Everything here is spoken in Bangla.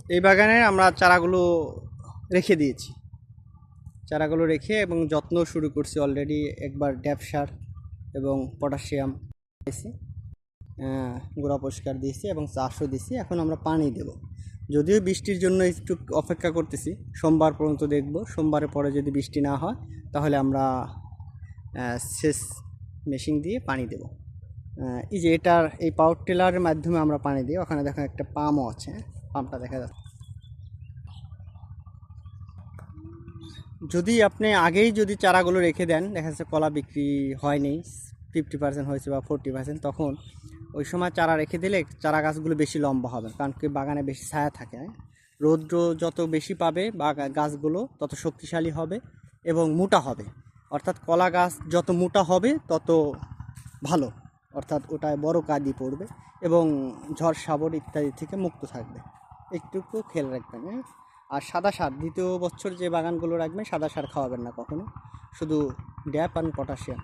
এই বাগানে আমরা চারাগুলো রেখে দিয়েছি, চারাগুলো রেখে এবং যত্ন শুরু করছি অলরেডি। একবার ড্যাপ সার এবং পটাশিয়াম দিয়েছি, গোড়া পরিষ্কার দিয়েছি এবং চাষও দিয়েছি। এখন আমরা পানি দেব, যদিও বৃষ্টির জন্য একটু অপেক্ষা করতেছি, সোমবার পর্যন্ত দেখব। সোমবারের পরে যদি বৃষ্টি না হয় তাহলে আমরা সেচ মেশিন দিয়ে পানি দেব। এই যে এটার এই পাওয়ার টিলারের মাধ্যমে আমরা পানি দিই। ওখানে দেখেন একটা পাম্পও আছে, পাম্পটা দেখা যাচ্ছে। যদি আপনি আগেই যদি চারাগুলো রেখে দেন, দেখা যাচ্ছে কলা বিক্রি হয়নি, 50% হয়েছে বা 40%, তখন ওই সময় চারা রেখে দিলে চারা গাছগুলো বেশি লম্বা হবে, কারণ কি বাগানে বেশি ছায়া থাকে। রৌদ্র যত বেশি পাবে বা গাছগুলো তত শক্তিশালী হবে এবং মোটা হবে। অর্থাৎ কলা গাছ যত মোটা হবে তত ভালো, অর্থাৎ ওটায় বড় কাঁদি পড়বে এবং ঝড় সাবট ইত্যাদি থেকে মুক্ত থাকবে। একটু খেয়াল রাখবেন, হ্যাঁ। আর সাদা সার দ্বিতীয় বছর যে বাগানগুলো রাখবেন, সাদা সার খাওয়াবেন না কখনো, শুধু ড্যাপ আর পটাশিয়াম।